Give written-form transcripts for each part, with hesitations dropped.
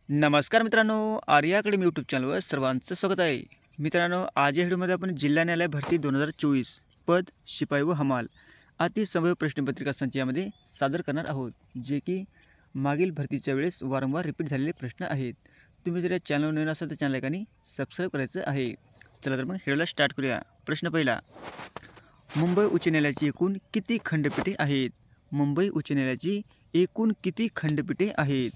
नमस्कार मित्रांनो, Arya academy YouTube चॅनलवर सर्वांचं स्वागत आहे। मित्रांनो, आज या व्हिडिओमध्ये आपण जिल्हा न्यायालय भरती 2024 पद शिपाई व हमाल अति संभाव्य प्रश्नपत्रिका संचयामध्ये सादर करणार आहोत, जे की मागील भरतीच्या वेळेस वारंवार रिपीट झालेले प्रश्न आहेत। तुम्ही जर या चॅनलवर नवीन असाल तर चॅनल लाईक सबस्क्राईब करायचं आहे। चला तर मग व्हिडिओला स्टार्ट करूया। प्रश्न पहिला, मुंबई उच्च न्यायालयाची एकूण किती खंडपीठे आहेत? मुंबई उच्च न्यायालयाची एकूण किती खंडपीठे आहेत?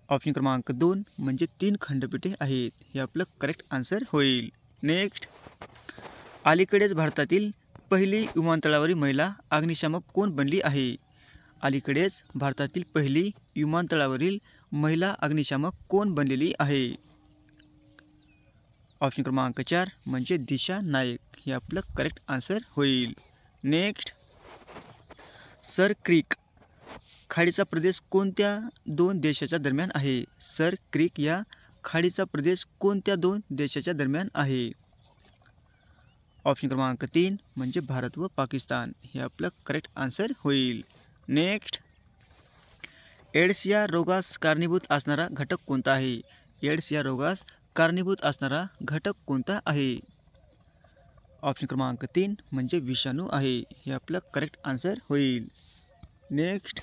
ऑप्शन क्रमांक 2 म्हणजे 3 खंडपीठे आहेत, हे आपलं करेक्ट आन्सर होईल। नेक्स्ट, अलीकडेच भारतातील पहिली विमानतळावरील महिला अग्निशामक कोण बनली आहे? अलीकडेच भारतातील पहिली विमानतळावरील महिला अग्निशामक कोण बनलेली आहे? ऑप्शन क्रमांक 4 म्हणजे दिशा नायक, हे आपलं करेक्ट आन्सर होईल। नेक्स्ट, सर क्रीक खाडीचा प्रदेश कोणत्या दोन देशाच्या दरम्यान आहे? सर क्रीक या खाडीचा प्रदेश कोणत्या दोन देशाच्या दरम्यान आहे? ऑप्शन क्रमांक 3 म्हणजे भारत व पाकिस्तान, हे आपलं करेक्ट आन्सर होईल। नेक्स्ट, एड्स या रोगास कारणीभूत असणारा घटक कोणता आहे? एड्स या रोगास कारणीभूत असणारा घटक कोणता आहे? ऑप्शन क्रमांक 3 म्हणजे विषाणू आहे, हे आपलं करेक्ट आन्सर होईल। नेक्स्ट,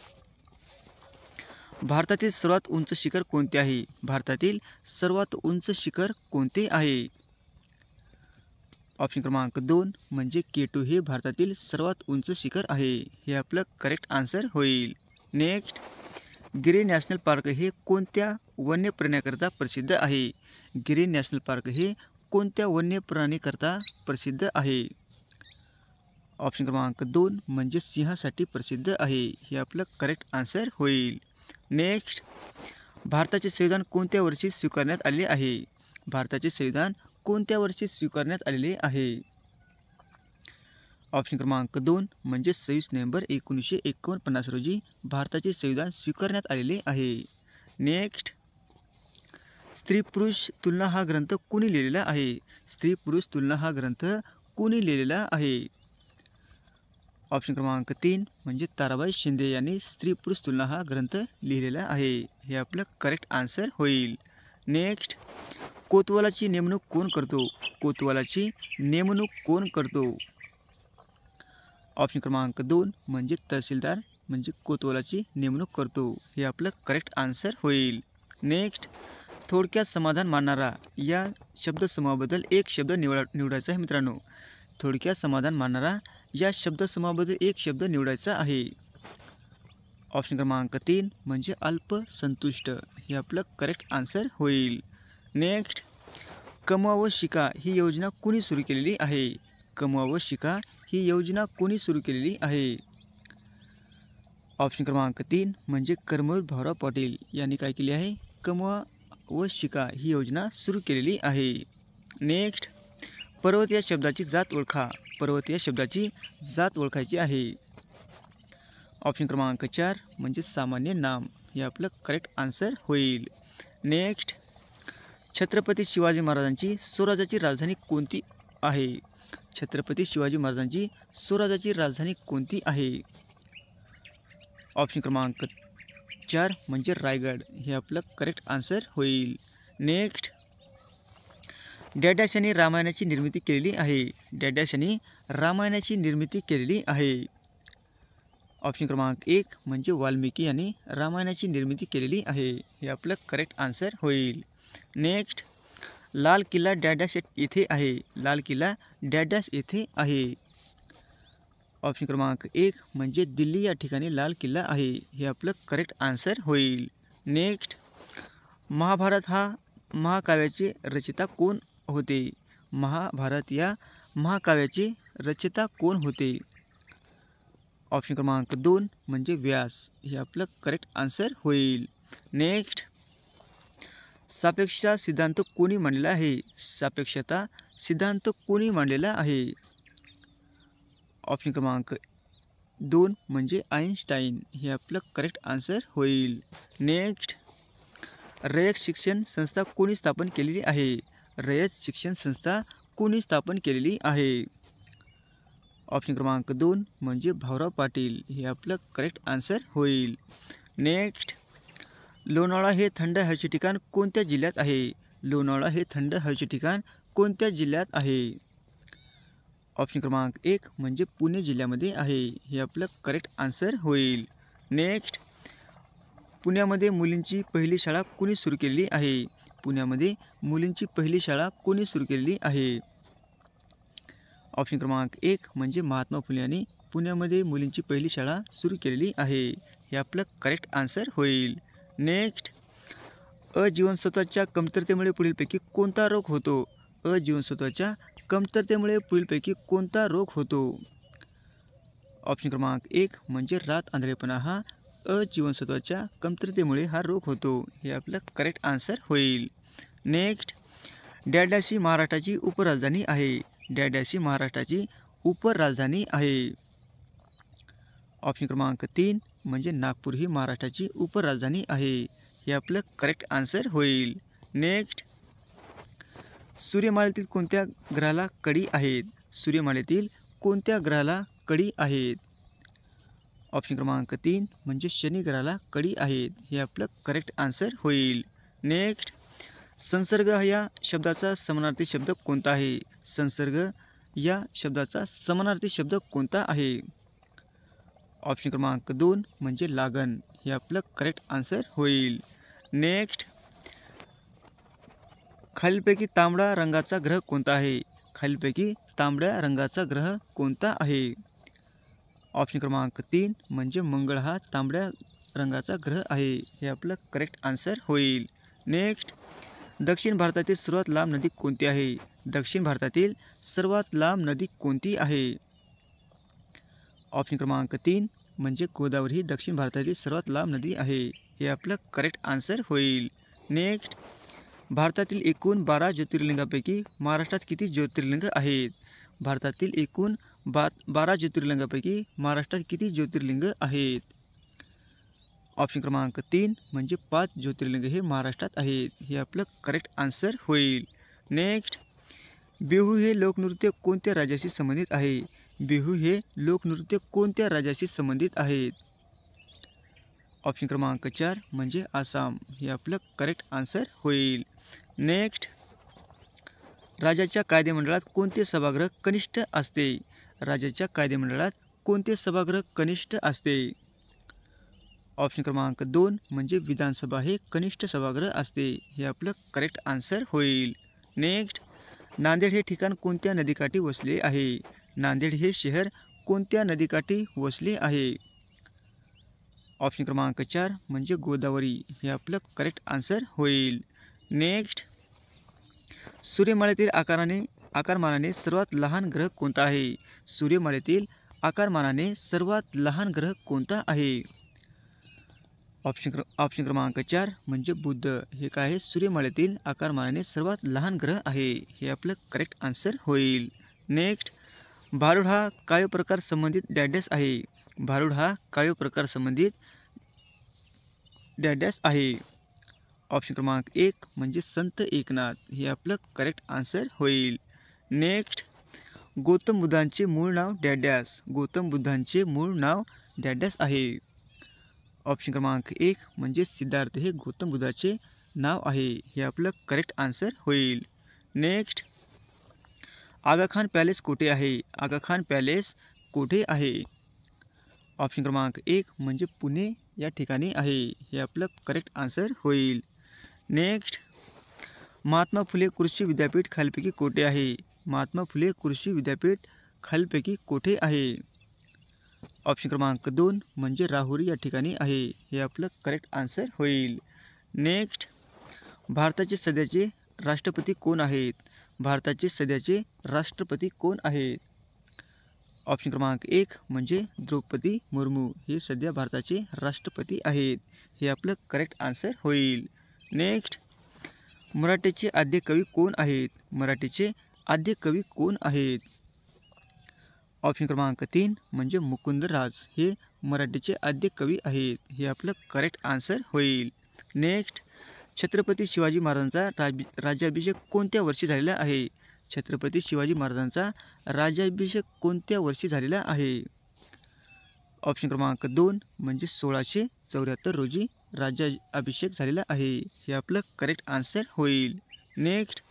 भारतातील सर्वात उंच शिखर कोणते आहे? भारतातील सर्वात उंच शिखर कोणते आहे? ऑप्शन क्रमांक 2 म्हणजे K2 हे भारतातील सर्वात उंच शिखर आहे, हे आपलं करेक्ट आन्सर होईल। नेक्स्ट, गिरी नॅशनल पार्क हे कोणत्या वन्य प्राण्याकरता प्रसिद्ध आहे? गिरी नॅशनल पार्क हे कोणत्या वन्य प्राणीकरता प्रसिद्ध आहे? ऑप्शन क्रमांक 2 म्हणजे सिंहासाठी प्रसिद्ध आहे, हे आपलं करेक्ट आन्सर होईल। नेक्स्ट, भारताचे संविधान कोणत्या वर्षी स्वीकारण्यात आलेले आहे? भारताचे संविधान कोणत्या वर्षी स्वीकारण्यात आलेले आहे? ऑप्शन क्रमांक 2 म्हणजे 26 नोव्हेंबर 1949 रोजी भारताचे संविधान स्वीकारण्यात आलेले आहे। नेक्स्ट, स्त्री पुरुष तुलना हा ग्रंथ कोणी लिहिलेला आहे? स्त्री पुरुष तुलना हा ग्रंथ कोणी लिहिलेला आहे? ऑप्शन क्रमांक 3 म्हणजे ताराबाई शिंदे यांनी स्त्री पुरुष तुलना हा ग्रंथ लिहिलेला आहे, हे आपलं करेक्ट आन्सर होईल। नेक्स्ट, कोतवालाची नेमणूक कोण करतो? कोतवालाची नेमणूक कोण करतो? ऑप्शन क्रमांक 2 म्हणजे तहसीलदार म्हणजे कोतवालाची नेमणूक करतो, हे आपलं करेक्ट आन्सर होईल। नेक्स्ट, थोडक्यात समाधान मानणारा या शब्दसमूहाबद्दल एक शब्द निवडायचा आहे मित्रांनो। थोडक्यात समाधान मानणारा या शब्दसमूहाबद्दल एक शब्द निवडायचा आहे। ऑप्शन क्रमांक 3 म्हणजे अल्पसंतुष्ट, हे आपलं करेक्ट आन्सर होईल। नेक्स्ट, कमवा व शिका ही योजना कोणी सुरू केलेली आहे? कमवा व शिका ही योजना कोणी सुरू केलेली आहे? ऑप्शन क्रमांक 3 म्हणजे कर्मवीर भाऊराव पाटील यांनी काय केली आहे? कमवा व शिका ही योजना सुरू केलेली आहे। नेक्स्ट, पर्वत या शब्दाची जात ओळखा। पर्वत या शब्दाची जात ओळखायची आहे। ऑप्शन क्रमांक 4 म्हणजे सामान्य नाम, हे आपलं करेक्ट आन्सर होईल। नेक्स्ट, छत्रपती शिवाजी महाराजांची स्वराज्याची राजधानी कोणती आहे? छत्रपती शिवाजी महाराजांची स्वराज्याची राजधानी कोणती आहे? ऑप्शन क्रमांक 4 म्हणजे रायगड, हे आपलं करेक्ट आन्सर होईल। नेक्स्ट, डॅडॅश यांनी रामायणाची निर्मिती केलेली आहे? डॅडॅश यांनी रामायणाची निर्मिती केलेली आहे? ऑप्शन क्रमांक 1 म्हणजे वाल्मिकी यांनी रामायणाची निर्मिती केलेली आहे, हे आपलं करेक्ट आन्सर होईल। नेक्स्ट, लाल किल्ला डॅडॅश येथे आहे? लाल किल्ला डॅडॅश येथे आहे? ऑप्शन क्रमांक 1 म्हणजे दिल्ली या ठिकाणी लाल किल्ला आहे, हे आपलं करेक्ट आन्सर होईल। नेक्स्ट, महाभारत हा महाकाव्याचे रचयिता कोण होते? महाभारत या महाकाव्याचे रचयिता कोण होते? ऑप्शन क्रमांक 2 म्हणजे व्यास, हे आपलं करेक्ट आन्सर होईल। नेक्स्ट, सापेक्षता सिद्धांत कोणी मांडलेला आहे? सापेक्षता सिद्धांत कोणी मांडलेला आहे? ऑप्शन क्रमांक 2 म्हणजे आइन्स्टाईन, हे आपलं करेक्ट आन्सर होईल। नेक्स्ट, रयत शिक्षण संस्था कोणी स्थापन केलेली आहे? रयत शिक्षण संस्था कोणी स्थापन केलेली आहे? ऑप्शन क्रमांक 2 म्हणजे भाऊराव पाटील, हे आपलं करेक्ट आन्सर होईल। नेक्स्ट, लोणावळा हे थंड हवेचे ठिकाण कोणत्या जिल्ह्यात आहे? लोणावळा हे थंड हवेचे ठिकाण कोणत्या जिल्ह्यात आहे? ऑप्शन क्रमांक 1 म्हणजे पुणे जिल्ह्यामध्ये आहे. हे आपलं करेक्ट आन्सर होईल. नेक्स्ट, पुण्यामध्ये मुलींची पहिली शाळा कोणी सुरू केलेली आहे? पुण्यामध्ये मुलींची पहिली शाळा कोणी सुरू केलेली आहे? ऑप्शन क्रमांक 1 म्हणजे महात्मा फुले यांनी पुण्यामध्ये मुलींची पहिली शाळा सुरू केलेली आहे. हे आपलं करेक्ट आन्सर होईल. नेक्स्ट, अजीवनसत्वाच्या कमतरतेमुळे पुढीलपैकी कोणता रोग होतो? अजीवनसत्वाच्या कमतरतेमुळे पुढीलपैकी कोणता रोग होतो? ऑप्शन क्रमांक 1 म्हणजे रात आंधळेपणा हा अजीवनसत्वाच्या कमतरतेमुळे हा रोग होतो. हे आपलं करेक्ट आन्सर होईल. नेक्स्ट, डॅडॅश ही महाराष्ट्राची उपराजधानी आहे. डॅडॅश ही महाराष्ट्राची उपराजधानी आहे. ऑप्शन क्रमांक 3 म्हणजे नागपूर ही महाराष्ट्राची उपराजधानी आहे. हे आपलं करेक्ट आन्सर होईल. नेक्स्ट, सूर्यमालेतील कोणत्या ग्रहाला कडी आहेत? सूर्यमालेतील कोणत्या ग्रहाला कडी आहेत? ऑप्शन क्रमांक 3 म्हणजे शनी ग्रहाला कडी आहेत. हे आपलं करेक्ट आन्सर होईल. नेक्स्ट, संसर्ग या शब्दाचा समानार्थी शब्द कोणता आहे? संसर्ग या शब्दाचा समानार्थी शब्द कोणता आहे? ऑप्शन क्रमांक 2 म्हणजे लागण. हे आपलं करेक्ट आन्सर होईल. नेक्स्ट, खालीलपैकी तांबडा रंगाचा ग्रह कोणता आहे? खालीलपैकी तांबड्या रंगाचा ग्रह कोणता आहे? ऑप्शन क्रमांक 3 म्हणजे मंगळ हा तांबड्या रंगाचा ग्रह आहे. हे आपलं करेक्ट आन्सर होईल. नेक्स्ट, दक्षिण भारतातील सर्वात लांब नदी कोणती आहे? दक्षिण भारतातील सर्वात लांब नदी कोणती आहे? ऑप्शन क्रमांक 3 म्हणजे गोदावरी ही दक्षिण भारतातील सर्वात लांब नदी आहे. हे आपलं करेक्ट आन्सर होईल. नेक्स्ट, भारतातील एकूण 12 ज्योतिर्लिंगापैकी महाराष्ट्रात किती ज्योतिर्लिंग आहेत? भारतातील एकूण 12 ज्योतिर्लिंगापैकी महाराष्ट्रात किती ज्योतिर्लिंग आहेत? ऑप्शन क्रमांक 3 म्हणजे 5 ज्योतिर्लिंग हे महाराष्ट्रात आहेत. हे आपलं करेक्ट आन्सर होईल. नेक्स्ट, बिहू हे लोकनृत्य कोणत्या राज्याशी संबंधित आहे? बिहू हे लोकनृत्य कोणत्या राज्याशी संबंधित आहेत? ऑप्शन क्रमांक 4 म्हणजे आसाम. हे आपलं करेक्ट आन्सर होईल. नेक्स्ट, राज्याच्या कायदेमंडळात कोणते सभागृह कनिष्ठ असते? राज्याच्या कायदेमंडळात कोणते सभागृह कनिष्ठ असते? ऑप्शन क्रमांक 2 म्हणजे विधानसभा हे कनिष्ठ सभागृह असते. हे आपलं करेक्ट आन्सर होईल. नेक्स्ट, नांदेड हे ठिकाण कोणत्या नदीकाठी वसले आहे? नांदेड हे शहर कोणत्या नदीकाठी वसले आहे? ऑप्शन क्रमांक 4 म्हणजे गोदावरी. हे आपलं करेक्ट आन्सर होईल. नेक्स्ट, सूर्यमालेतील आकारमानाने सर्वात लहान ग्रह कोणता आहे? सूर्यमालेतील आकारमानाने सर्वात लहान ग्रह कोणता आहे? ऑप्शन क्रमांक 4 म्हणजे बुध. हे काय आहे? सूर्यमालेतील आकारमानाने सर्वात लहान ग्रह आहे. हे आपलं करेक्ट आन्सर होईल. नेक्स्ट, भारुड हा काव्यप्रकार संबंधित डॅडॅश आहे. भारुड हा काव्यप्रकार संबंधित डॅडॅश आहे. ऑप्शन क्रमांक 1 म्हणजे संत एकनाथ. हे आपलं करेक्ट आन्सर होईल. नेक्स्ट, गौतम बुद्धांचे मूळ नाव डॅडॅश. गौतम बुद्धांचे मूळ नाव डॅडॅश आहे. ऑप्शन क्रमांक 1 म्हणजे सिद्धार्थ हे गौतम बुद्धाचे नाव आहे. हे आपलं करेक्ट आन्सर होईल. नेक्स्ट, आगा खान पॅलेस कोठे आहे? आगा खान पॅलेस कोठे आहे? ऑप्शन क्रमांक 1 म्हणजे पुणे या ठिकाणी आहे. हे आपलं करेक्ट आन्सर होईल. नेक्स्ट, महात्मा फुले कृषी विद्यापीठ खालीलपैकी कोठे आहे? महात्मा फुले कृषी विद्यापीठ खालीलपैकी कोठे आहे? ऑप्शन क्रमांक 2 म्हणजे राहुरी या ठिकाणी आहे. हे आपलं करेक्ट आन्सर होईल. नेक्स्ट, भारताचे सध्याचे राष्ट्रपती कोण आहेत? भारताचे सध्याचे राष्ट्रपती कोण आहेत? ऑप्शन क्रमांक 1 म्हणजे द्रौपदी मुर्मू. हे सध्या भारताचे राष्ट्रपती आहेत. हे आपलं करेक्ट आन्सर होईल. नेक्स्ट, मराठीचे आद्य कवी कोण आहेत? मराठीचे आद्य कवी कोण आहेत? ऑप्शन क्रमांक 3 म्हणजे मुकुंदराज. हे मराठीचे आद्य कवी आहेत. हे आपलं करेक्ट आन्सर होईल. नेक्स्ट, छत्रपती शिवाजी महाराजांचा राज्याभिषेक कोणत्या वर्षी झालेला आहे? छत्रपती शिवाजी महाराजांचा राज्याभिषेक कोणत्या वर्षी झालेला आहे? ऑप्शन क्रमांक 2 म्हणजे 1674 रोजी राज्याभिषेक झालेला आहे. हे आपलं करेक्ट आन्सर होईल. नेक्स्ट,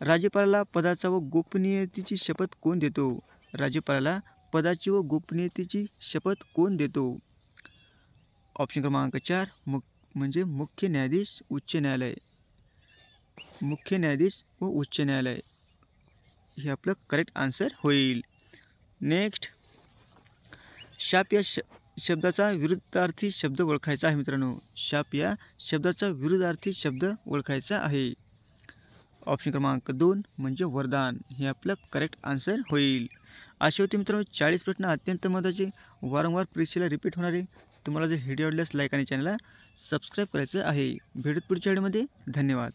राज्यपालाला पदाचा व गोपनीयतेची शपथ कोण देतो? राज्यपालाला पदाची व गोपनीयतेची शपथ कोण देतो? ऑप्शन क्रमांक 4 म्हणजे मुख्य न्यायाधीश उच्च न्यायालय. मुख्य न्यायाधीश व उच्च न्यायालय हे आपलं करेक्ट आन्सर होईल. नेक्स्ट, शाप या शब्दाचा विरुद्धार्थी शब्द ओळखायचा आहे मित्रांनो. शाप या शब्दाचा विरुद्धार्थी शब्द ओळखायचा आहे. ऑप्शन क्रमांक 2 म्हणजे वरदान हे आपलं करेक्ट आन्सर होईल. असे होते मित्रांनो 40 प्रश्न अत्यंत महत्त्वाचे, वारंवार परीक्षेला रिपीट होणारे. तुम्हाला जर व्हिडिओ आवडल्यास लाईक आणि चॅनलला सबस्क्राईब करायचं आहे. भेटूत पुढच्या व्हिडिओमध्ये. धन्यवाद.